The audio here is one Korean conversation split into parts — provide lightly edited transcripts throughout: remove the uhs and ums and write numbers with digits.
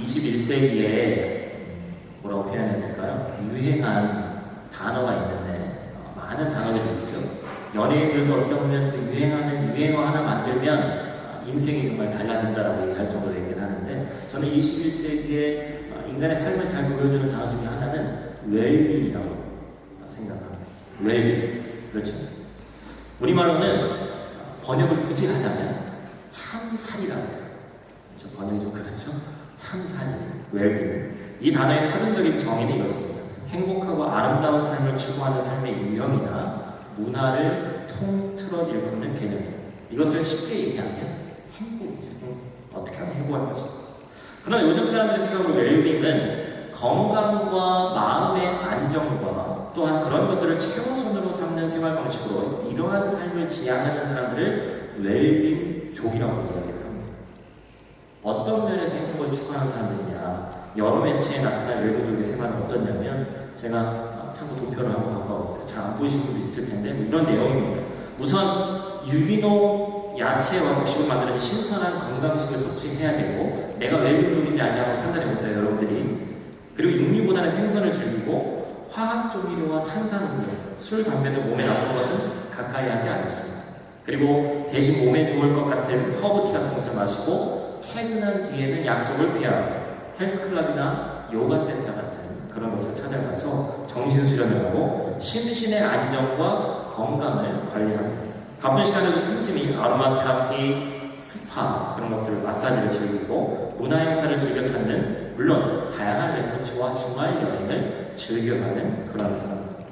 21세기에 뭐라고 표현해야 될까요? 유행한 단어가 있는데 많은 단어들이 있죠. 연예인들도 어떻게 보면 그 유행하는 유행어 하나 만들면 인생이 정말 달라진다라고 얘기할 정도로 얘기를 하는데, 저는 21세기에 인간의 삶을 잘 보여주는 단어 중에 하나는 웰빙이라고 생각합니다. 웰빙. 그렇죠. 우리말로는 번역을 굳이 하자면 참살이라고 해요. 그렇죠? 번역이 좀 그렇죠? 참살, 웰빙. 이 단어의 사전적인 정의는 이렇습니다. 행복하고 아름다운 삶을 추구하는 삶의 유형이나 문화를 통틀어 일컫는 개념입니다. 이것을 쉽게 얘기하면 행복이죠. 어떻게 하면 행복할 것이다. 그러나 요즘 사람들의 생각으로 웰빙은 건강과 마음의 안정과 또한 그런 것들을 최우선으로 삼는 생활 방식으로 이러한 삶을 지향하는 사람들을 웰빙족이라고 이야기를 합니다. 어떤 면에서 행복을 추구하는 사람들이냐, 여러 매체에 나타난 웰빙족의 생활은 어떠냐면, 제가 참고 도표를 한번 갖고 와봤어요. 잘 안 보이시는 분도 있을 텐데 이런 내용입니다. 우선 유기농 야채와 곡식을 만드는 신선한 건강식을 섭취해야 되고, 내가 웰빙족인지 아니냐 한번 판단해보세요, 여러분들이. 그리고 육류보다는 생선을 즐기고 화학 조미료와 탄산음료, 술, 담배 등 몸에 나쁜 것은 가까이 하지 않습니다. 그리고 대신 몸에 좋을 것 같은 허브티 같은 것을 마시고, 퇴근한 뒤에는 약속을 피하고 헬스클럽이나 요가 센터 같은 그런 것을 찾아가서 정신수련을 하고 심신의 안정과 건강을 관리합니다. 바쁜 시간에도 틈틈이 아로마 테라피, 스파 그런 것들, 마사지를 즐기고 문화행사를 즐겨 찾는, 물론 다양한 레포츠와 주말 여행을 즐겨가는 그런 사람들.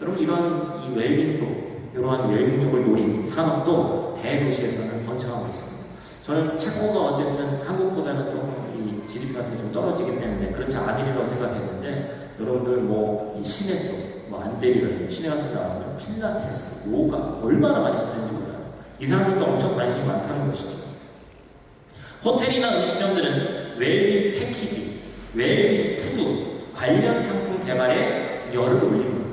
여러분, 이런 이 웰빙족, 이러한 웰빙족을 노린 산업도 대도시에서는 번창하고 있습니다. 저는 체코가 어쨌든 한국보다는 조금 이 GDP 같은 게 좀 떨어지기 때문에 그렇지 않으리라고 생각했는데, 여러분들 이 시내 쪽, 안데리라든지 시내 같은 데 나오면 필라테스, 요가 얼마나 많이 붙어있는지 몰라요. 이 사람들도 엄청 관심이 많다는 것이죠. 호텔이나 음식점들은 웰빙 패키지, 웰빙 푸드 관련 상품 개발에 열을 올립니다.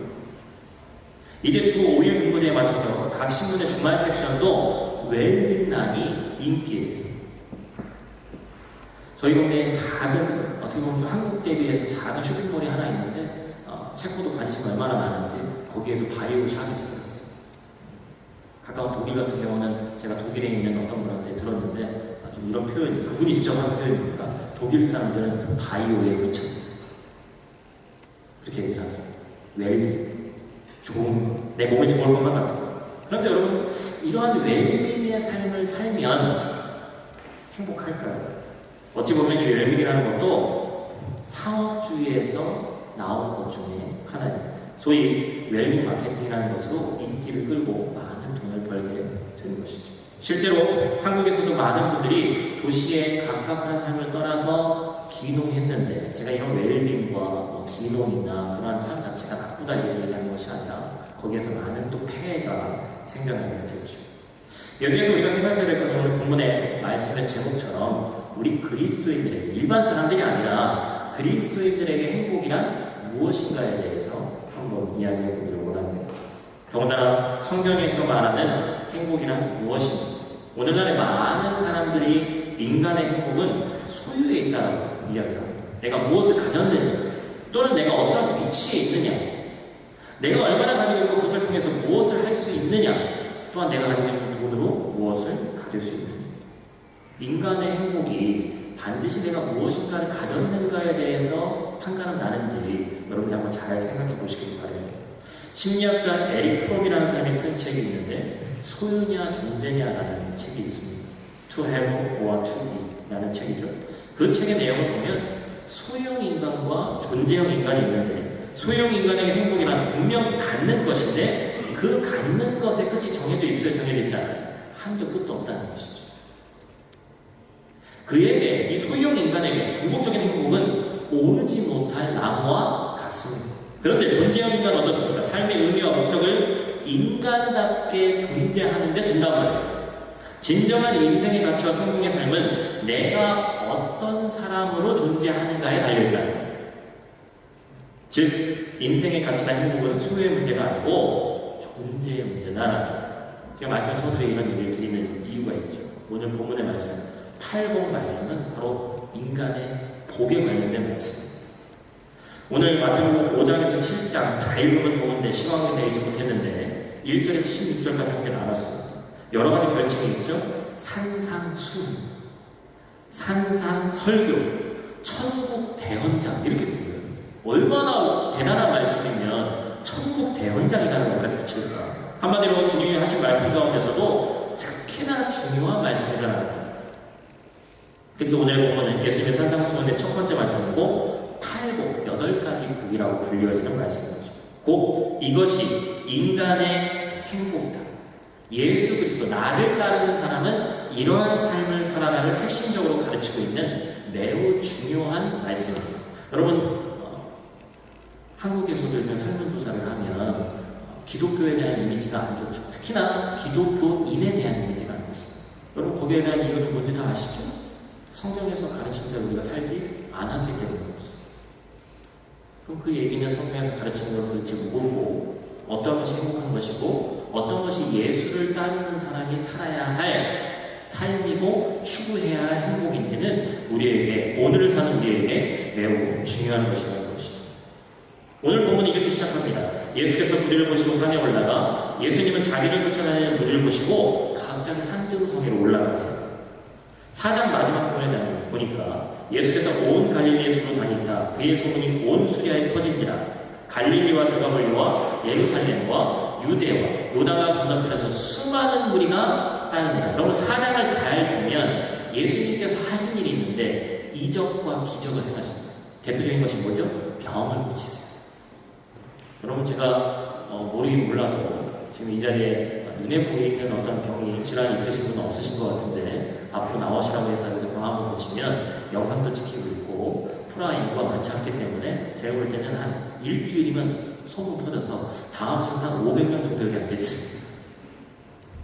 이제 주 5일 근무제에 맞춰서 각 신문의 주말 섹션도 웰빙란이 인기예요. 저희 동네에 작은, 어떻게 보면 좀 한국 대비해서 작은 쇼핑몰이 하나 있는데, 체코도 관심이 얼마나 많은지 거기에도 바이오 샵이 생겼어요. 가까운 독일 같은 경우는 제가 독일에 있는 어떤 분한테 들었는데, 좀 이런 표현이, 그분이 직접 한 표현이니까, 독일 사람들은 바이오에 미쳤다, 그렇게 얘기를 하더라고요. 웰빙, 좋은, 내 몸에 좋을 것만 같아요. 그런데 여러분, 이러한 웰빙의 삶을 살면 행복할까요? 어찌 보면 이 웰빙이라는 것도 상업주의에서 나온 것 중에 하나입니다. 소위 웰빙 마케팅이라는 것으로 인기를 끌고 많은 돈을 벌게 되는 것이죠. 실제로 한국에서도 많은 분들이 도시의 갑갑한 삶을 떠나서 귀농했는데, 제가 이런 웰빙과 귀농이나 그러한 삶 자체가 나쁘다 이렇게 얘기하는 것이 아니라 거기에서 많은 또 폐해가 생겨나게 되죠. 여기에서 우리가 생각해야 될 것은 오늘 본문의 말씀의 제목처럼 우리 그리스도인들에게, 일반 사람들이 아니라 그리스도인들에게 행복이란 무엇인가에 대해서 한번 이야기해 보기를 원합니다. 더군다나 성경에서 말하는 행복이란 무엇인지, 오늘날의 많은 사람들이 인간의 행복은 소유에 있다고 이야기합니다. 내가 무엇을 가졌느냐, 또는 내가 어떤 위치에 있느냐, 내가 얼마나 가지고 있고 그것을 통해서 무엇을 할 수 있느냐, 또한 내가 가지고 있는 돈으로 무엇을 가질 수 있느냐. 인간의 행복이 반드시 내가 무엇인가를 가졌는가에 대해서 판가름 나는지 여러분이 한번 잘 생각해 보시길 바랍니다. 심리학자 에릭 프롬이라는 사람이 쓴 책이 있는데, 소유냐 존재냐라는 책이 있습니다. To have or to be 라는 책이죠. 그 책의 내용을 보면 소유형 인간과 존재형 인간이 있는데, 소유형 인간에게 행복이란 분명 갖는 것인데, 그 갖는 것의 끝이 정해져 있어야 정해져 있지 않아요. 한도 끝도 없다는 것이죠. 그에게, 이 소유형 인간에게 궁극적인 행복은 오르지 못할 나무와 같습니다. 그런데 존재형 인간은 어떻습니까? 삶의 의미와 목적을 인간답게 존재하는 데 준단 말이에요. 진정한 인생의 가치와 성공의 삶은 내가 어떤 사람으로 존재하는가에 달려있다. 즉, 인생의 가치나 행복은 소유의 문제가 아니고 존재의 문제다. 제가 말씀을 서두에 이런 얘기를 드리는 이유가 있죠. 오늘 본문의 말씀, 80 말씀은 바로 인간의 복에 관련된 말씀입니다. 오늘 마태복음 5장에서 7장 다 읽으면 좋은데 시간 관계상 읽지 못했는데 1절에서 16절까지 함께 나눴습니다. 여러 가지 별칭이 있죠. 산상수훈, 산상설교, 천국 대헌장 이렇게 불려요. 얼마나 대단한 말씀이면 천국 대헌장이라는 것까지 붙일까. 한마디로 주님이 하신 말씀 가운데서도 특히나 중요한 말씀이라는. 특히 오늘 보면 예수님의 산상수훈의 첫 번째 말씀이고 8복, 8가지 복이라고 불려지는 말씀이죠. 곧 이것이 인간의 행복이다. 예수 그리스도, 나를 따르는 사람은 이러한 삶을 살아가를 핵심적으로 가르치고 있는 매우 중요한 말씀입니다. 여러분, 한국에서도 요즘 설문조사를 하면 기독교에 대한 이미지가 안 좋죠. 특히나 기독교인에 대한 이미지가 안 좋습니다. 여러분, 거기에 대한 이유는 뭔지 다 아시죠? 성경에서 가르친 대로 우리가 살지 않았기 때문에 그렇습니다. 그럼 그 얘기는 성경에서 가르치는 걸 도대체 모르고 어떤 것이 행복한 것이고 어떤 것이 예수를 따르는 사람이 살아야 할 삶이고 추구해야 할 행복인지는 우리에게, 오늘을 사는 우리에게 매우 중요한 것이라는 것이죠. 오늘 본문이 이렇게 시작합니다. 예수께서 무리를 보시고 산에 올라가, 예수님은 자기를 쫓아다니는 무리를 보시고 갑자기 산등성에 올라가세요. 4장 마지막 부분에 보니까 예수께서 온 갈릴리에 두루 다니사 그의 소문이 온 수리아에 퍼진지라 갈릴리와 데가볼리와 예루살렘과 유대와 요단강 건너편에서 수많은 무리가 따르니라. 여러분, 4장을 잘 보면 예수님께서 하신 일이 있는데 이적과 기적을 행하십니다. 대표적인 것이 뭐죠? 병을 고치세요. 여러분, 제가 모르긴 몰라도 지금 이 자리에 눈에 보이는 어떤 병이, 질환이 있으신 분은 없으신 것 같은데 앞으로 나오시라고 해서 여기서 병 한번 고치면 영상도 찍히고 있고 프라 인구가 많지 않기 때문에 제가 볼 때는 한 일주일이면 소문 퍼져서 다음 주에 한 500명 정도 여기 앉아있습니다.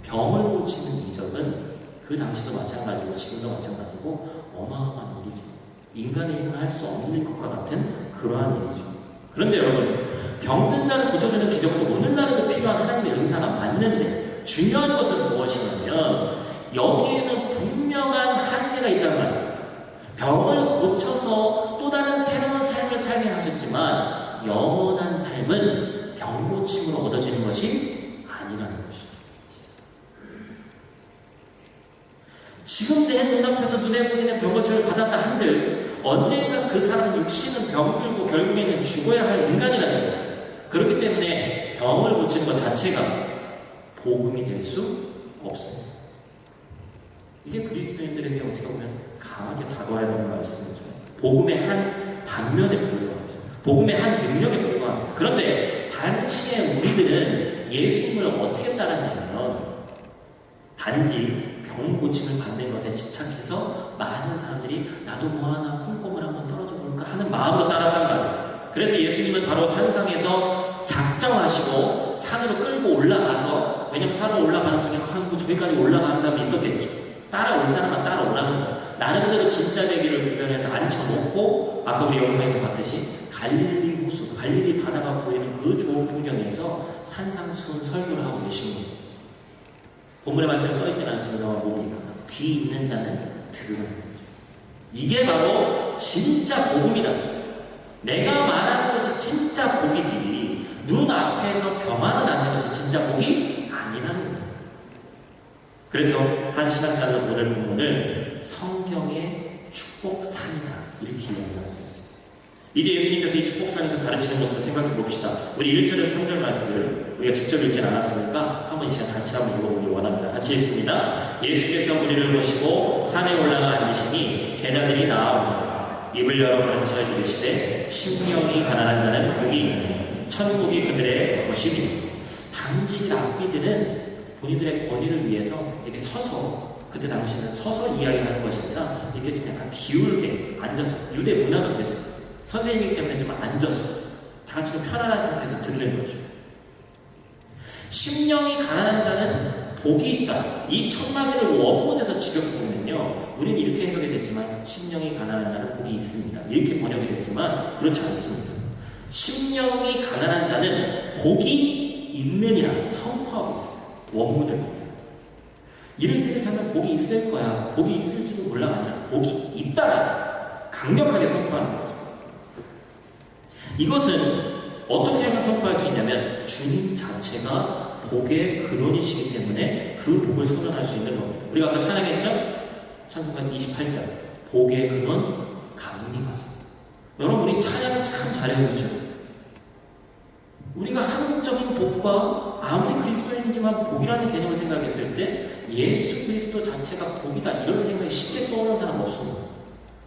병을 고치는 이적은 그 당시도 마찬가지고 지금도 마찬가지고 어마어마한 일이죠. 인간의 힘을 할 수 없는 것과 같은 그러한 일이죠. 그런데 여러분, 병든 자를 고쳐주는 기적도 오늘날에도 필요한 하나님의 은사가 맞는데 중요한 것은 무엇이냐면 여기에는 분명한 한계가 있단 말이에요. 병을 고쳐서 또 다른 새로운 삶을 살게 하셨지만 영원한 삶은 병 고침으로 얻어지는 것이 아니라는 것이죠. 지금 내 눈앞에서 눈에 보이는 병 고침을 받았다 한들 언젠가 그 사람은 육신은 병들고 결국에는 죽어야 할 인간이라는 거예요. 그렇기 때문에 병을 고치는 것 자체가 복음이 될 수 없습니다. 이게 그리스도인들에게 어떻게 보면 강하게 다가와야 되는 말씀이죠. 복음의 한 단면에 불과하죠. 복음의 한 능력에 불과합니다. 그런데 당시에 우리들은 예수님을 어떻게 따랐냐면 단지 병 고침을 받는 것에 집착해서 많은 사람들이 나도 뭐 하나 콩고물 한번 떨어져 볼까 하는 마음으로 따랐단 말이에요. 그래서 예수님은 바로 산상에서 작정하시고 산으로 끌고 올라가서, 왜냐면 산으로 올라가는 중에 한국 저기까지 올라가는 사람이 있었겠죠. 따라올 사람만 따라오라는 거예요. 나름대로 진짜 되기를 구별해서 앉혀놓고 아까 우리 영상에서 봤듯이 갈릴리 호수, 갈릴리 바다가 보이는 그 좋은 풍경에서 산상수훈 설교를 하고 계신 거예요. 본문의 말씀에 써있지는 않습니다만 뭡니까? 귀 있는 자는 들으는 거죠. 이게 바로 진짜 복음이다. 내가 말하는 것이 진짜 복이지 눈앞에서 병만은 않는 것이 진짜 복이 아니라는 거예요. 그래서 한 신학자는 오늘 본문을 성경의 축복산이다 이렇게 이야기하고 있어요. 이제 예수님께서 이 축복산에서 가르치는 것을 생각해 봅시다. 우리 1절에서 3절 말씀을 우리가 직접 읽진 않았으니까 한번 이 시간 같이 한번 읽어보길 원합니다. 같이 읽습니다. 예수께서 무리를 보시고 산에 올라가 앉으시니 제자들이 나아오자 입을 열어 가르쳐 주시되 심령이 가난한 자는 복이 있나니 천국이 그들의 것임이니. 당시 랍비들은 본인들의 권위를 위해서 이렇게 서서, 그때 당시에는 서서 이야기하는 것이 아니라 이렇게 좀 약간 기울게 앉아서, 유대 문화가 그랬어요. 선생님이기 때문에 좀 앉아서 다 같이 좀 편안한 상태에서 듣는 거죠. 심령이 가난한 자는 복이 있다. 이 천마디를 원문에서 직역보면요, 우리는 이렇게 해석이 됐지만 심령이 가난한 자는 복이 있습니다 이렇게 번역이 됐지만 그렇지 않습니다. 심령이 가난한 자는 복이 있느니라 선포하고 있어요. 원문을 보면 이렇게 하면 복이 있을 거야, 복이 있을지도 몰라가 아니라 복이 있다라, 강력하게 선포하는 거죠. 이것은 어떻게 하면 선포할 수 있냐면 주님 자체가 복의 근원이시기 때문에 그 복을 선언할 수 있는 겁니다. 우리가 아까 찬양했죠? 찬송가 28절 복의 근원 강림하소서. 여러분 우리 찬양은 참 잘하고 있죠. 우리가 한국적인 복과 아무리 그리스도인이지만 복이라는 개념을 생각했을 때 예수 그리스도 자체가 복이다 이런 생각이 쉽게 떠오르는 사람 없습니다.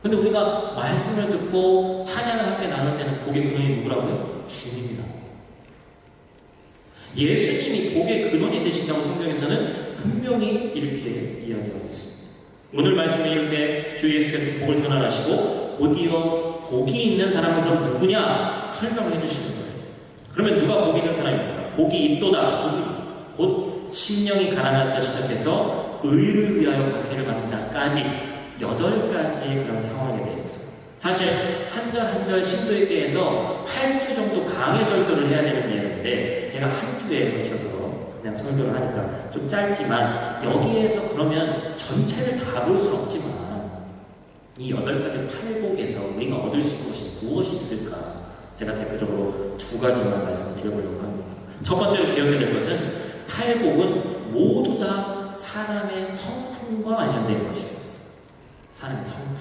근데 우리가 말씀을 듣고 찬양을 함께 나눌 때는 복의 근원이 누구라고요? 주님이다. 예수님이 복의 근원이 되신다고 성경에서는 분명히 이렇게 이야기하고 있습니다. 오늘 말씀에 이렇게 주 예수께서 복을 선언하시고 곧이어 복이 있는 사람은 그럼 누구냐? 설명해 주시는 거예요. 그러면 누가 복이 있는 사람입니까? 복이 있도다. 누구? 곧 심령이 가난할 때 시작해서 의를 위하여 박해를 받는 자까지 8가지의 그런 상황에 대해서 사실 한 절 한 절 심도 있게 해서 8주 정도 강의 설교를 해야 되는 내용인데 제가 한 주에 걸쳐서 그냥 설교를 하니까 좀 짧지만 여기에서 그러면 전체를 다 볼 수는 없지만 이 8가지 팔복에서 우리가 얻을 수 있는 것이 무엇이 있을까 제가 대표적으로 2가지만 말씀을 드려보려고 합니다. 첫 번째로 기억해야 될 것은 팔복은 모두 다 사람의 성품과 관련된 것입니다. 사람의 성품.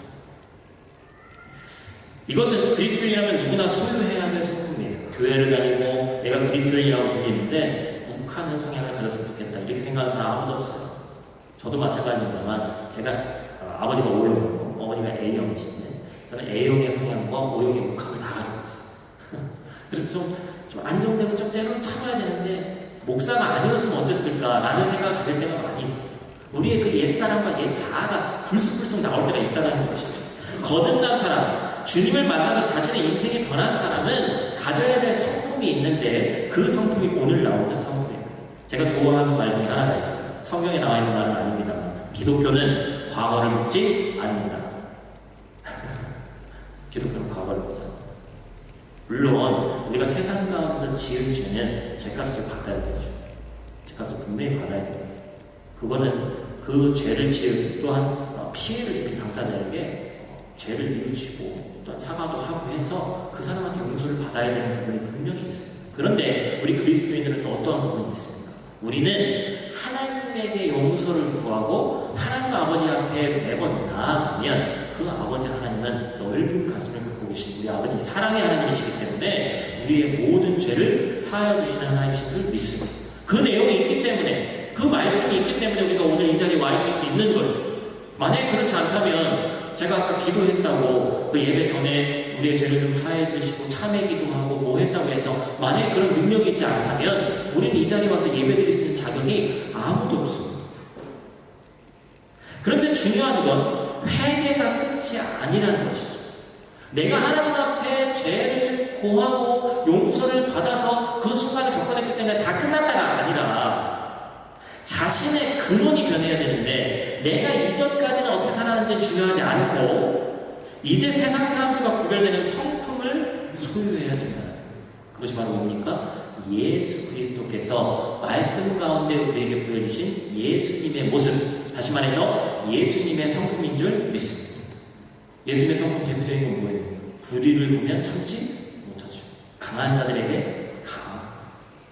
이것은 그리스도인이라면 누구나 소유해야 될 성품이에요. 교회를 다니고 내가 그리스도인이라고 불리는데 욱하는 성향을 가졌으면 좋겠다 이렇게 생각하는 사람 아무도 없어요. 저도 마찬가지입니다만 제가 아버지가 O형이고 어머니가 A형이신데 저는 A형의 성향과 O형의 욱함을 다 가지고 있어요. 그래서 좀 안정되고 좀 때로는 참아야 되는데 목사가 아니었으면 어땠을까라는 생각을 가질 때가 많이 있어요. 우리의 그 옛사람과 옛 자아가 불쑥불쑥 나올 때가 있다는 것이죠. 거듭난 사람, 주님을 만나서 자신의 인생이 변한 사람은 가져야 될 성품이 있는데 그 성품이 오늘 나오는 성품이에요. 제가 좋아하는 말 중에 하나가 있어요. 성경에 나와 있는 말은 아닙니다. 기독교는 과거를 묻지 않는다. 기독교는 과거를 묻지 않는다. 물론 우리가 세상 가운데서 지은 죄는 죄값을 받아야 되죠. 죄값을 분명히 받아야 됩니다. 그거는 그 죄를 지은 또한 피해를 입힌 당사자에게 죄를 뉘우치고 또한 사과도 하고 해서 그 사람한테 용서를 받아야 되는 부분이 분명히 있어요. 그런데 우리 그리스도인들은 또 어떠한 부분이 있습니까? 우리는 하나님에게 용서를 구하고 하나님 아버지 앞에 매번 나아가면 그 아버지 하나님은 넓은 가슴을 갖고 계신 우리 아버지 사랑의 하나님이시기 때문에 우리의 모든 죄를 사하여 주시는 하나님이신 줄 믿습니다. 그 내용이 있기 때문에 그 말씀이 있기 때문에 우리가 오늘 이 자리에 와 있을 수 있는 거예요. 만약에 그렇지 않다면 제가 아까 기도했다고 그 예배 전에 우리의 죄를 좀 사해 주시고 참회 기도하고 뭐 했다고 해서 만약에 그런 능력이 있지 않다면 우리는 이 자리에 와서 예배 드릴 수 있는 자격이 아무도 없습니다. 그런데 중요한 건 회개가 끝이 아니라는 것이죠. 내가 하나님 앞에 죄를 고하고 용서를 받아서 그 순간을 겪어냈기 때문에 다 끝났다가 아니라 자신의 근원이 변해야 되는데 내가 이전까지는 어떻게 살았는지 중요하지 않고 이제 세상 사람들과 구별되는 성품을 소유해야 된다. 그것이 바로 뭡니까? 예수 그리스도께서 말씀 가운데 우리에게 보여주신 예수님의 모습, 다시 말해서 예수님의 성품인 줄 믿습니다. 예수님의 성품 대표적인 건 뭐예요? 불의를 보면 참지 못하죠. 강한 자들에게 강함.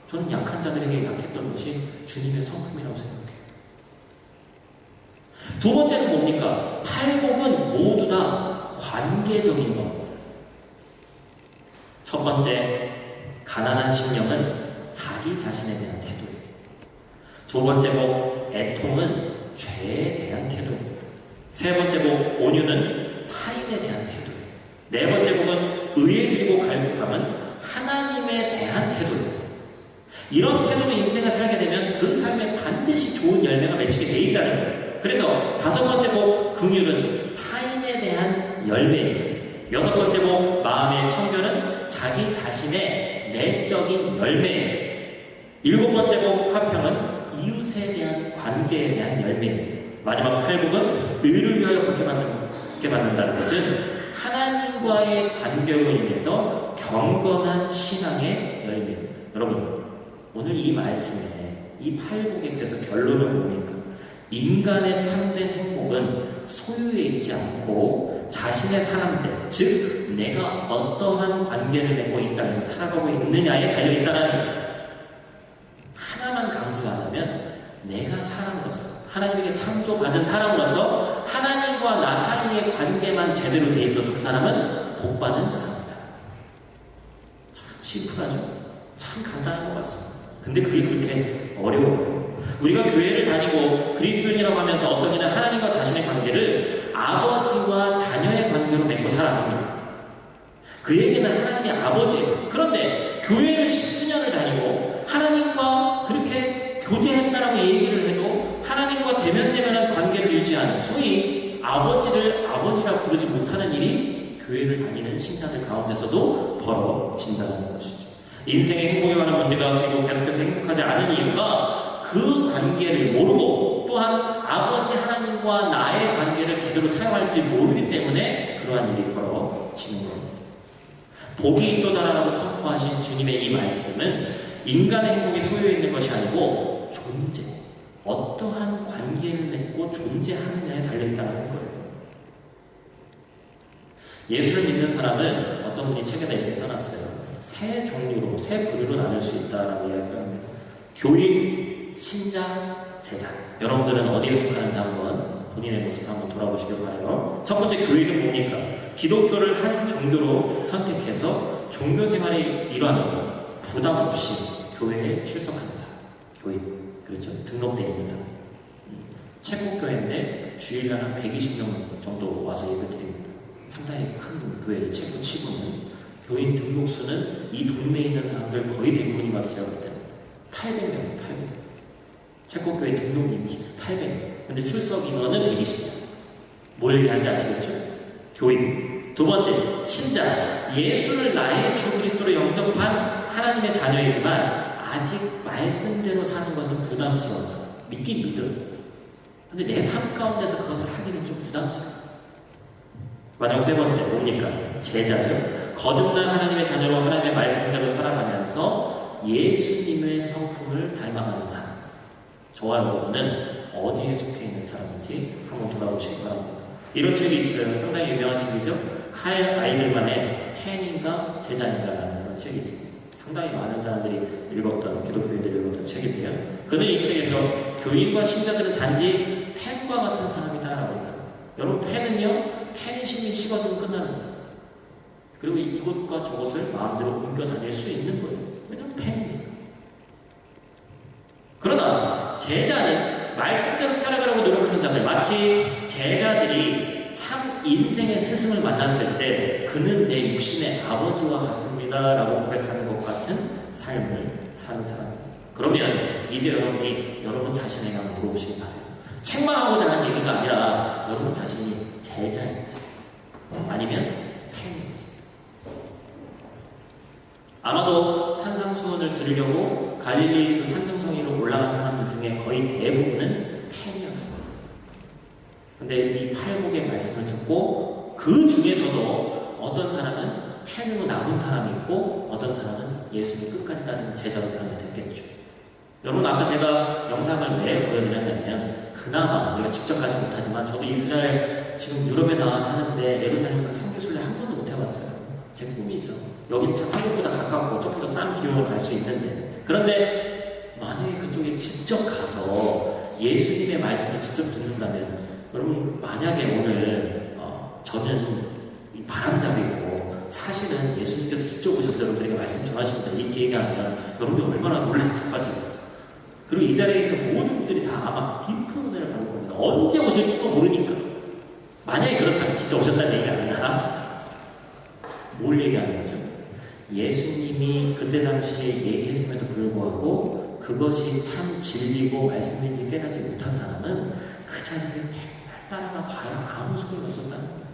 저는 약한 자들에게 약했던 것이 주님의 성품이라고 생각해요. 두 번째는 뭡니까? 팔복은 모두 다 관계적인 겁니다. 첫 번째, 가난한 심령은 자기 자신에 대한 태도예요. 두 번째 복, 애통은 죄에 대한 태도입니다. 세 번째 복, 온유는 타인에 대한 태도예요. 네 번째 복은 의에 줄이고 갈급함은 하나님에 대한 태도입니다. 이런 태도로 인생을 살게 되면 그 삶에 반드시 좋은 열매가 맺히게 돼 있다는 거예요. 그래서 다섯 번째 복, 긍휼은 타인에 대한 열매입니다. 여섯 번째 복, 마음의 청결은 자기 자신의 내적인 열매예요. 일곱 번째 복, 화평은 이웃에 대한 관계에 대한 열매입니다. 마지막 팔복은 의를 위하여 그렇게 받는다는 것은 하나님과의 관계로 인해서 경건한 신앙의 열매입니다. 여러분, 오늘 이 말씀에 이 팔복에 그래서 결론은 뭡니까? 인간의 참된 행복은 소유에 있지 않고 자신의 사람들, 즉 내가 어떠한 관계를 맺고 이 땅에서 살아가고 있느냐에 달려있다는 거예요. 하나만 강조하자면 내가 사람으로서, 하나님에게 창조받은 사람으로서 하나님과 나 사이의 관계만 제대로 돼 있어도 그 사람은 복받은 사람이다. 참 심플하죠? 참 간단한 것 같습니다. 근데 그게 그렇게 어려워요. 우리가 교회를 다니고 그리스도인이라고 하면서 어떤 이는 하나님과 자신의 관계를 아버지와 자녀의 관계로 맺고 살아갑니다. 그에게는 하나님이 아버지예요. 그런데 교회를 10수년을 다니고 하나님과 그렇게 교제했다라고 얘기를 해도 하나님과 대면대면한 관계를 유지하는, 소위 아버지를 아버지라 부르지 못하는 일이 교회를 다니는 신자들 가운데서도 벌어진다는 것이죠. 인생의 행복에 관한 문제가 그리고 계속해서 행복하지 않은 이유가 그 관계를 모르고 또한 아버지 하나님과 나의 관계를 제대로 사용할지 모르기 때문에 그러한 일이 벌어지는 겁니다. 복이 있도다라고 선포하신 주님의 이 말씀은 인간의 행복이 소유해 있는 것이 아니고 존재, 어떠한 관계를 맺고 존재하느냐에 달려있다는 거예요. 예수를 믿는 사람을 어떤 분이 책에다 이렇게 써놨어요. 세 종류로, 세 부류로 나눌 수 있다라고 이야기합니다. 교인, 신자, 제자. 여러분들은 어디에 속하는지 한번 본인의 모습 한번 돌아보시길 바라요. 첫 번째 교인은 뭡니까? 기독교를 한 종교로 선택해서 종교 생활의 일환으로 부담 없이 교회에 출석하는 사람. 교인. 그렇죠. 등록되어 있는 사람. 체코교회인데 주일에 한 120명 정도 와서 예배드립니다. 상당히 큰 교회의 체코 치고는 교인 등록수는 이 동네에 있는 사람들 거의 대부분이 같아요. 800명, 800명. 체코교회 등록인이 800명. 근데 출석 인원은 120명. 뭘 얘기하는지 아시겠죠? 교인. 두 번째, 신자. 예수를 나의 주 그리스도로 영접한 하나님의 자녀이지만 아직 말씀대로 사는 것은 부담스러운 사람. 믿긴 믿어요. 근데 내 삶 가운데서 그것을 하기는 좀 부담스러워. 마지막 세 번째, 뭡니까? 제자죠. 거듭난 하나님의 자녀로 하나님의 말씀대로 살아가면서 예수님의 성품을 닮아가는 사람. 저와 여러분은 어디에 속해 있는 사람인지 한번 돌아보시기 바랍니다. 이런 책이 있어요. 상당히 유명한 책이죠. 카일 아이들만의 팬인가 제자인가라는 그런 책이 있습니다. 상당히 많은 사람들이 읽었던, 기독교인들이 읽었던 책인데요. 그는 이 책에서 교인과 신자들은 단지 펜과 같은 사람이다라고 합니다. 여러분, 펜은요, 펜심이 식어지면 끝나는 거예요. 그리고 이곳과 저곳을 마음대로 옮겨 다닐 수 있는 거예요. 왜냐하면 펜이니까. 그러나 제자는 말씀대로 살아가려고 노력하는 자들, 마치 제자들이 참 인생의 스승을 만났을 때 그는 내 육신의 아버지와 같습니다 라고 고백하는 것 같은 삶을 사는 사람. 그러면 이제 여러분이 여러분 자신에게 한번 물어보시기 바래요. 책만 하고자 하는 얘기가 아니라 여러분 자신이 제자인지 아니면 팬인지. 아마도 산상수훈을 들으려고 갈릴리 그 산등성이로 올라간 사람들 중에 거의 대부분은 팬이었습니다. 근데 이 팔복의 말씀을 듣고 그 중에서도 어떤 사람은 팬으로 남은 사람이 있고 어떤 사람은 예수님 끝까지 따르는 제자로 변화됐겠죠. 여러분, 아까 제가 영상을 왜 보여드렸냐면 그나마 우리가 직접 가지 못하지만 저도 이스라엘 지금 유럽에 나와 사는데 예루살렘 그 성교순례 한 번도 못 해봤어요. 제 꿈이죠. 여긴 참 한국보다 가깝고 조금 더 싼 비용으로 갈 수 있는데, 그런데 만약에 그쪽에 직접 가서 예수님의 말씀을 직접 듣는다면, 여러분 만약에 오늘 저는 바람잡이고 사실은 예수님께서 직접 오셔서 여러분들에게 말씀 전하십니다 이렇게 얘기하면 여러분이 얼마나 놀라서 빠지겠어요. 그리고 이 자리에 있는 모든 분들이 다 아마 깊은 은혜를 받을 겁니다. 언제 오실지도 모르니까. 만약에 그렇다면 진짜 오셨다는 얘기가 아니라 뭘 얘기하는 거죠? 예수님이 그때 당시에 얘기했음에도 불구하고 그것이 참 진리고 말씀인지 깨닫지 못한 사람은 그 자리에 맨날 따라가 봐야 아무 소용이 없었다는 거예요.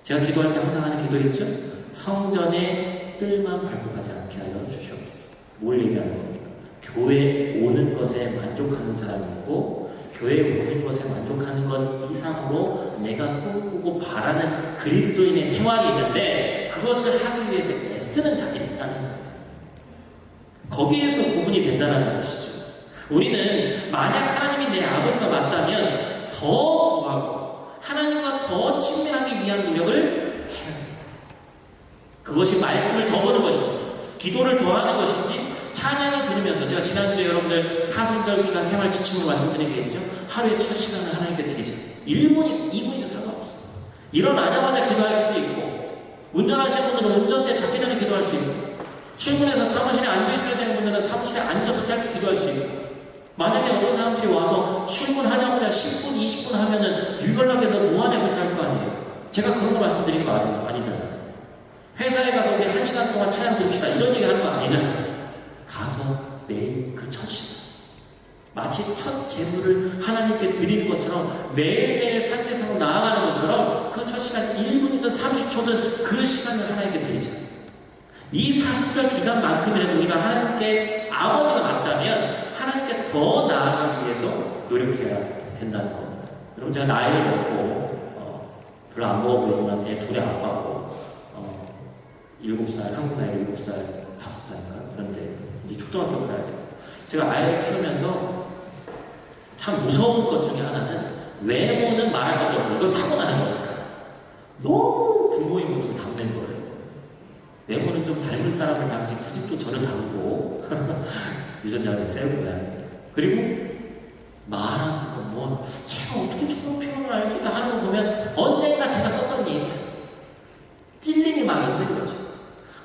제가 기도할 때 항상 하는 기도 있죠? 성전의 뜰만 밟고 가지 않게 하여 주시옵소서. 뭘 얘기하는 겁니까? 교회에 오는 것에 만족하는 사람이 있고 교회에 오는 것에 만족하는 것 이상으로 내가 꿈꾸고 바라는 그리스도인의 생활이 있는데 그것을 하기 위해서 애쓰는 자들이 있다는 거예요. 거기에서 구분이 된다는 것이죠. 우리는 만약 하나님이 내 아버지가 맞다면 더 구하고 하나님과 더 친밀하기 위한 노력을 해야 됩니다. 그것이 말씀을 더 보는 것인지, 기도를 더 하는 것인지, 찬양을 들으면서, 제가 지난주에 여러분들 사순절 기간 생활 지침으로 말씀드리겠죠. 하루에 첫 시간을 하나님께 드리자. 1분이든 2분이든 상관없어요. 일어나자마자 기도할 수도 있고, 운전하시는 분들은 운전대 잡기 전에 기도할 수 있고, 출근해서 사무실에 앉아있어야 되는 분들은 사무실에 앉아서 짧게 기도할 수 있고, 만약에 어떤 사람들이 와서 출근하자마자 10분, 20분 하면은 유별나게 너 뭐하냐 그렇게 할 거 아니에요. 제가 그런 거 말씀드린 거 아니잖아요. 회사에 가서 우리 1시간 동안 찬양 듭시다 이런 얘기 하는 거 아니잖아요. 가서 매일 그 첫 시간, 마치 첫 제물을 하나님께 드리는 것처럼 매일매일 산제사로 나아가는 것처럼 그 첫 시간 1분이든 30초든 그 시간을 하나님께 드리자. 이 사순절 기간만큼이라도 우리가 하나님께 아버지가 맞다면 하나님께 더 나아가기 위해서 노력해야 된다는 겁니다. 여러분, 제가 나이를 먹고 별로 안 먹어 보이지만 애 둘의 아빠고 7살, 한국 나이 7살, 5살인가 그런데 이제 초등학교 가야 돼요. 제가 아이를 키우면서 참 무서운 것 중에 하나는 외모는 말할 것도 없고 이건 타고나는 거니까 너무 부모의 모습을 닮는 거예요. 외모는 좀 닮은 사람을 닮지 굳이 또 저를 닮고 유전자가 세구나. 그리고 말하는 거 뭐 제가 어떻게 저런 표현을 알지 다 하는 거 보면 언젠가 제가 썼던 얘기야. 찔림이 막 있는 거죠.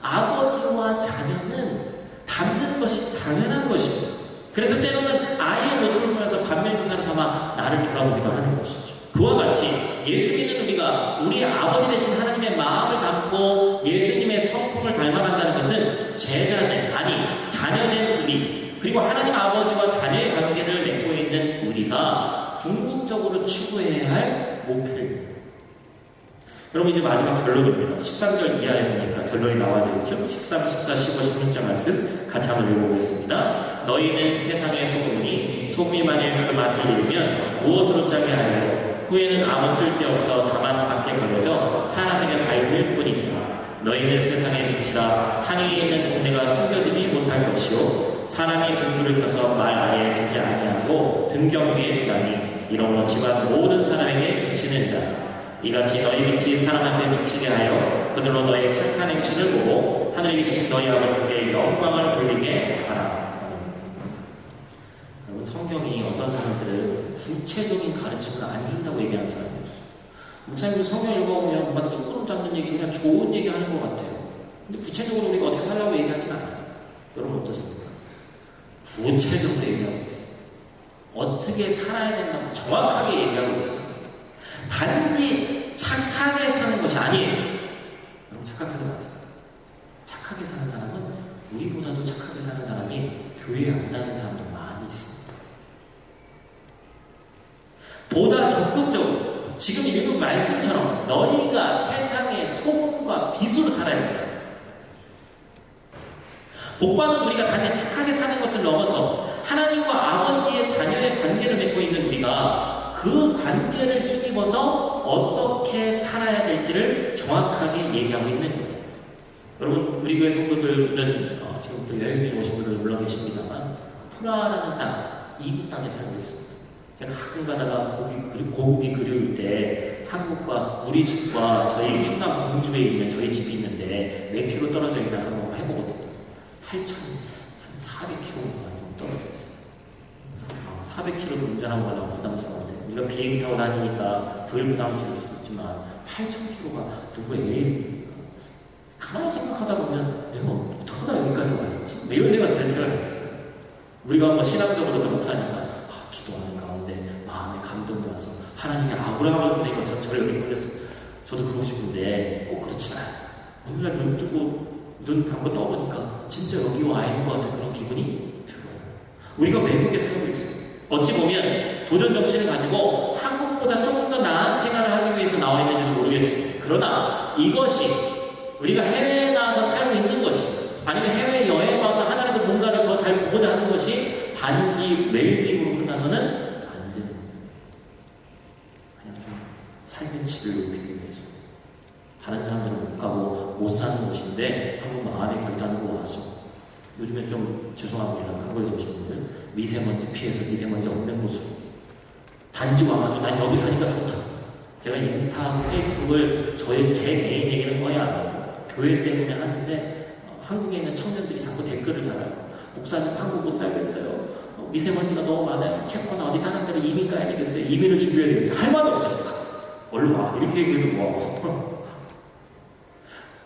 아버지와 자녀는 닮는 것이 당연한 것입니다. 그래서 때로는 아이의 모습을 보면서 반면교사를 삼아 나를 돌아보기도 하는 것이죠. 그와 같이 예수 믿는 우리가 우리 아버지 되신 하나님의 마음을 담고 예수님의 성품을 닮아간다는 것은 제자된, 아니 자녀된 우리, 그리고 하나님 아버지와 자녀의 관계를 맺고 있는 우리가 궁극적으로 추구해야 할 목표입니다. 여러분, 이제 마지막 결론입니다. 13절 이하에 보니까 결론이 나와져 있죠. 13, 14, 15, 16절 말씀 같이 한번 읽어보겠습니다. 너희는 세상의 소금이니 소금이 만일 그 맛을 잃으면 무엇으로 짜게 하여 후에는 아무 쓸데없어 다만 밖에 버려져 사람에게 밝힐 뿐이니라. 너희는 세상의 빛이라. 산 위에 있는 동네가 숨겨지지 못할 것이요 사람이 등불을 켜서 말 아래에 두지 아니하고 등경 위에 두다니 이러므로 집안 모든 사람에게 비치는다. 이같이 너희 빛이 사람 앞에 비치게 하여 그들로 너희 착한 행실을 보고 하늘에 계신 너희 아버지께 영광을 돌리게 하라. 여러분, 성경이 어떤 사람들은 구체적인 가르침을 안 준다고 얘기하는 사람이 있어요. 목사님도 성경 읽어보면 막 뜬구름 잡는 얘기, 그냥 좋은 얘기 하는 것 같아요. 근데 구체적으로 우리가 어떻게 살라고 얘기하진 않아요. 여러분 어떻습니까? 구체적으로 얘기하고 있어요. 어떻게 살아야 된다고 정확하게 얘기하고 있어요. 단지 착하게 사는 것이 아니에요. 여러분, 착각하지 마세요. 착하게 사는 사람은 우리보다도 착하게 사는 사람이 교회에 안 다니는 사람도 많이 있습니다. 보다 적극적으로 지금 읽은 말씀처럼 너희가 세상의 소금과 빛으로 살아야 된다. 복받은 우리가 단지 착하게 사는 것을 넘어서 하나님과 아버지의 자녀의 관계를 맺고 있는 우리가 그 관계를 힘입어서 어떻게 살아야 될지를 정확하게 얘기하고 있는 거예요. 여러분, 우리 교회 성도들은 지금 또 여행 중에 오신 분들 물론 계십니다만 프라하라는 땅, 이국 땅에 살고 있습니다. 제가 가끔 가다가 고국이 그리울 때 한국과 우리 집과 저희 충남 공주에 있는 저희 집이 있는데 몇 킬로 떨어져 있나 한번 해보거든요. 8,400km가 좀 떨어져 있어요. 400km 운전하고 가려고 부담스러운데 우리가 비행기 타고 다니니까 덜 부담스러울 수 있지만 8,000km가 누구의 가만히 생각하다 보면 내가 어떡하다 여기까지 와있지? 이런 생각 들 때가 있어요. 우리가 뭐 신앙적으로도 목사니까 기도하는 가운데 마음에 감동이 와서 하나님이 아브라함을 보낸 것처럼 저를 여기 보냈어요. 저도 그러고 싶은데 꼭 그렇진 않아요. 어느 날 눈 뜨고 눈 감고 떠보니까 진짜 여기 와 있는 것 같은 그런 기분이 들어요. 우리가 외국에 살고 있어요. 어찌 보면 도전 정신을 가지고 한국보다 조금 더 나은 생활을 하기 위해서 나와 있는지는 모르겠습니다. 그러나 이것이 우리가 해외에 나와서 살고 있는 것이 아니면 해외 여행 와서 하나라도 뭔가를 더 잘 보고자 하는 것이 단지 웰빙으로 끝나서는 안 되는 거예요. 그냥 좀 삶의 질을 높이기 위해서 다른 사람들은 못 가고 못 사는 곳인데 한번 마음에 결단하고 와서 요즘에 좀 죄송합니다. 한국에 오신 분들 미세먼지 피해서 미세먼지 없는 곳으로 단지 와가지고 난 여기 사니까 좋다 제가 인스타하고 페이스북을 제 개인 얘기는 거의 안 하고 교회 때문에 하는데 한국에 있는 청년들이 자꾸 댓글을 달아요. 목사님 한국 못 살겠어요. 미세먼지가 너무 많아요. 채권 어디 다른 데로 이민 가야 되겠어요. 이민을 준비해야 되겠어요. 할 말이 없어요. 제가. 얼른 와. 이렇게 얘기해도 뭐하고.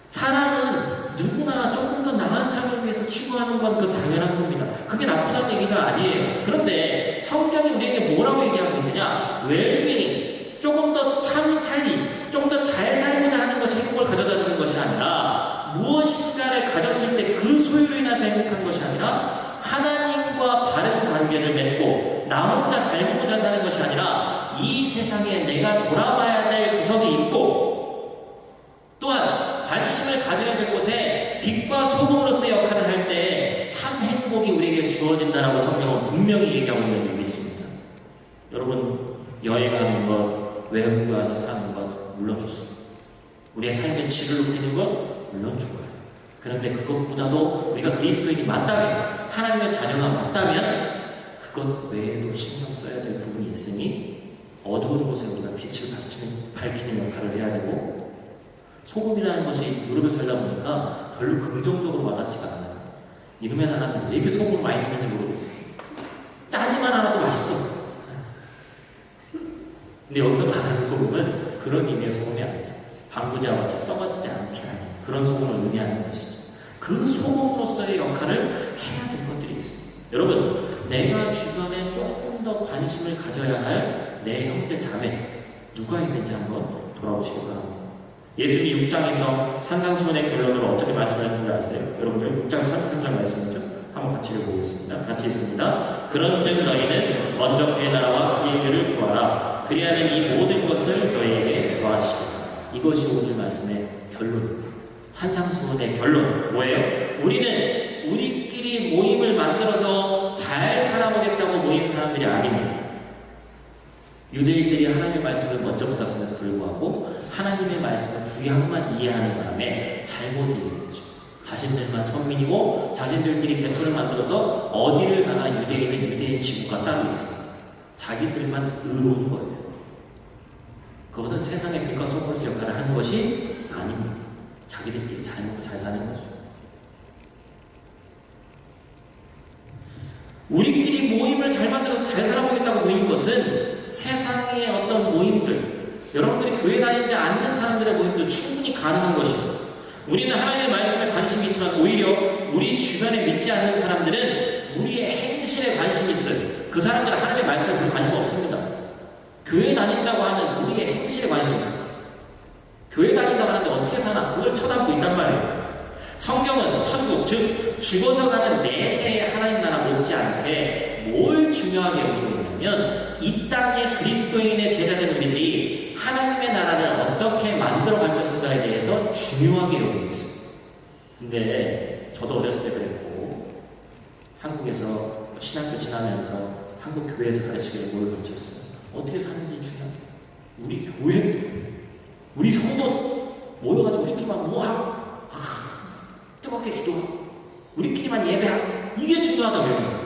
사람은 누구나 조금 더 나은 삶을 위해서 추구하는 건 그 당연한 겁니다. 그게 나쁘다는 얘기가 아니에요. 그런데 성경이 우리에게 뭐라고 얘기하고 있느냐? 웰빙, 조금 더 참 살기, 좀 더 잘 살고자 하는 것이 행복을 가져다 주는 것이 아니라 무엇인가를 가졌을 때 그 소유로 인해서 행복한 것이 아니라 하나님과 바른 관계를 맺고 나 혼자 잘 먹고자 사는 것이 아니라 이 세상에 내가 돌아봐야 될 구석이 있고 또한 관심을 가져야 될 곳에 빛과 소금으로서의 역할을 할 때 참 행복이 우리에게 주어진다라고 성경은 분명히 얘기하고 있는 줄 믿습니다. 여러분 여행하는 것, 외국에 와서 사는 것 물론 좋습니다. 우리의 삶의 질을 높이는 것 물론 좋아요. 그런데 그것보다도 우리가 그리스도인이 맞다면 하나님의 자녀가 맞다면 그것 외에도 신경 써야 될 부분이 있으니 어두운 곳에 우리가 빛을 밝히는 역할을 해야 되고 소금이라는 것이 무릎에 살다 보니까 별로 긍정적으로 와닿지가 않아요. 이놈의 나라는 왜 이렇게 소금을 많이 넣는지 모르겠어요. 짜지만 않아도 맛있어. 근데 여기서 말하는 소금은 그런 의미의 소금이 아니죠. 방부제와 같이 썩어지지 않게 하는 그런 소금을 의미하는 것이죠. 그 소금으로서의 역할을 해야 될 것들이 있습니다. 여러분, 내가 주변에 조금 더 관심을 가져야 할 내 형제 자매 누가 있는지 한번 돌아보시기 바랍니다. 예수님이 6장에서 산상수훈의 결론으로 어떻게 말씀하셨는지 아세요? 여러분들 6장 33절 말씀이죠. 한번 같이 읽어보겠습니다. 같이 읽습니다. 그런즉 너희는 먼저 그의 나라와 그의 의를 구하라. 그리하면 이 모든 것을 너희에게 더하시리라. 이것이 오늘 말씀의 결론입니다. 산상수훈의 결론 뭐예요? 우리는 우리끼리 모임을 만들어서 잘 살아보겠다고 모인 사람들이 아닙니다. 유대인들이 하나님의 말씀을 먼저 받았음에도 불구하고 하나님의 말씀을 구약만 이해하는 바람에 잘못 이해했죠. 자신들만 선민이고 자신들끼리 개표를 만들어서 어디를 가나 유대인은 유대인 지구가 따로 있습니다. 자기들만 의로운 거예요. 그것은 세상의 빛과 소금으로서 역할을 하는 것이 아닙니다. 자기들끼리 잘 먹고 잘 사는 거죠. 우리끼리 모임을 잘 만들어서 잘 살아보겠다고 모인 것은 세상의 어떤 모임들, 여러분들이 교회 다니지 않는 사람들의 모임도 충분히 가능한 것입니다. 우리는 하나님의 말씀에 관심이 있지만 오히려 우리 주변에 믿지 않는 사람들은 우리의 행실에 관심이 있어요. 그 사람들은 하나님의 말씀에 별 관심 없습니다. 교회 다닌다고 하는 우리의 행실에 관심입니다. 교회 다닌다고 하는데 어떻게 사나 그걸 쳐다보고 있단 말이에요. 성경은 천국, 즉 죽어서 가는 내세의 하나님 나라 못지않게 뭘 중요하게 여기고 있냐면 이 땅의 그리스도인의 제자된 우리들이 하나님의 나라를 어떻게 만들어갈 것인가에 대해서 중요하게 여기고 있습니다. 근데 저도 어렸을 때 그랬고 한국에서 신학교 지나면서 한국 교회에서 가르치기를 뭘 가르쳤어요. 어떻게 사는지 중요해요. 우리 교회, 우리 성도 모여가지고 우리끼리만 뭐하고 뜨겁게 기도하고 우리끼리만 예배하고 이게 중요하다고요.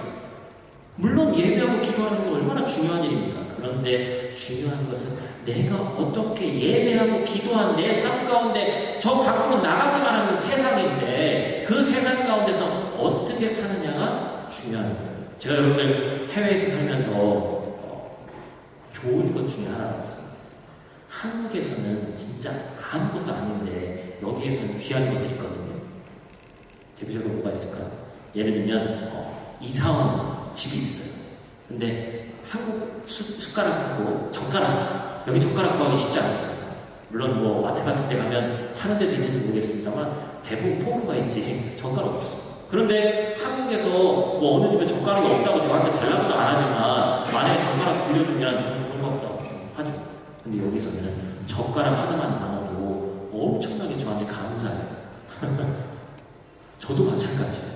물론 예배하고 기도하는 게 얼마나 중요한 일입니까? 그런데 중요한 것은 내가 어떻게 예배하고 기도한 내 삶 가운데 저 밖으로 나가기만 하는 세상인데 그 세상 가운데서 어떻게 사느냐가 중요한 거예요. 제가 여러분들 해외에서 살면서 좋은 것 중에 하나가 있어요. 한국에서는 진짜 아무것도 아닌데 여기에서는 귀한 것들이 있거든요. 대표적으로 뭐가 있을까요? 예를 들면 이사 온 집이 있어요. 근데 한국 숟가락하고 젓가락, 여기 젓가락 구하기 쉽지 않습니다. 물론 뭐 마트 같은 데 가면 파는 데도 있는지 모르겠습니다만 대부분 포크가 있지 젓가락 없어. 그런데 한국에서 뭐 어느 집에 젓가락이 없다고 저한테 달라고도 안 하지만 만약에 젓가락 빌려주면 그런 거 없다고 하죠. 근데 여기서는 젓가락 하나만 나눠도 엄청나게 저한테 감사해요. 저도 마찬가지예요.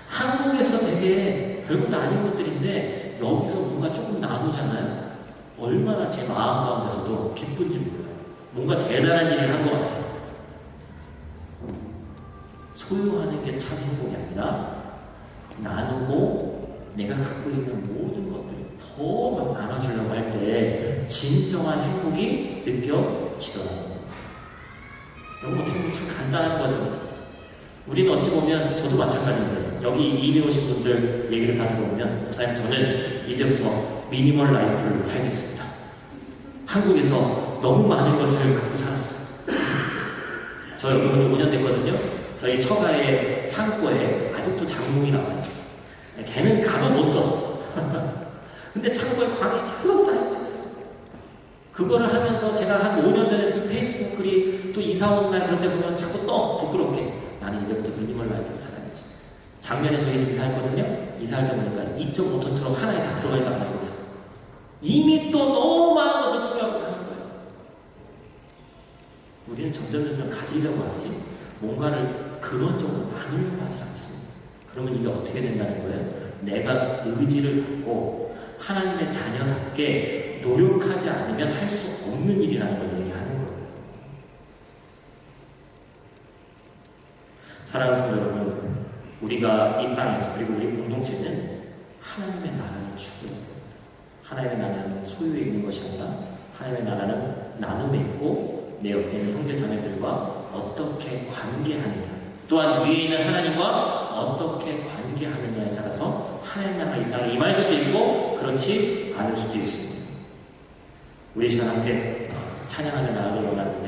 한국에서 되게 별것도 아닌 것들인데 여기서 뭔가 조금 나누잖아요. 얼마나 제 마음 가운데서도 기쁜지 몰라요. 뭔가 대단한 일을 한 것 같아요. 소유하는 게 참 행복이 아니라 나누고 내가 갖고 있는 모든 것들 더 막 나눠주려고 할 때 진정한 행복이 느껴지더라고요. 여러분 어떻게 보면 참 간단한 거죠. 우리는 어찌 보면 저도 마찬가지인데 여기 이미 오신 분들 얘기를 다 들어보면 목사님 저는 이제부터 미니멀 라이프를 살겠습니다. 한국에서 너무 많은 것을 갖고 살았어요. 저 여기 온 5년 됐거든요. 저희 처가의 창고에 아직도 장롱이 남아있어요. 걔는 가도 못 써. 근데 창고에 광이 계속 쌓여져 있어요. 그거를 하면서 제가 한 5년 전에 쓴 페이스북 글이 또 이사 온 날 그럴 때 보면 자꾸 떠 부끄럽게 나는 이제부터 미니멀 라이프를 살아야지. 작년에 저희 집 이사했거든요. 이사할 때 보니까 2.5톤 트럭 하나에 다 들어가 있단 말이에요. 이미 또 너무 많은 것을 소유하고 사는 거예요. 우리는 점점 가지려고 하지 뭔가를 그런 정도 나누려고 하지 않습니다. 그러면 이게 어떻게 된다는 거예요? 내가 의지를 갖고 하나님의 자녀답게 노력하지 않으면 할 수 없는 일이라는 걸 얘기하는 거예요. 사랑하는 성도 여러분, 우리가 이 땅에서 그리고 우리 공동체는 하나님의 나라를 추구해야 됩니다. 하나님의 나라는 소유에 있는 것이 아니라 하나님의 나라는 나눔에 있고 내 옆에 있는 형제 자매들과 어떻게 관계하느냐, 또한 위에 있는 하나님과 어떻게 관계하느냐에 따라서 하나님 나라가 이 땅에 임할 수도 있고 그렇지 않을 수도 있습니다. 우리 시간 함께 찬양하며 나아가기 원하는데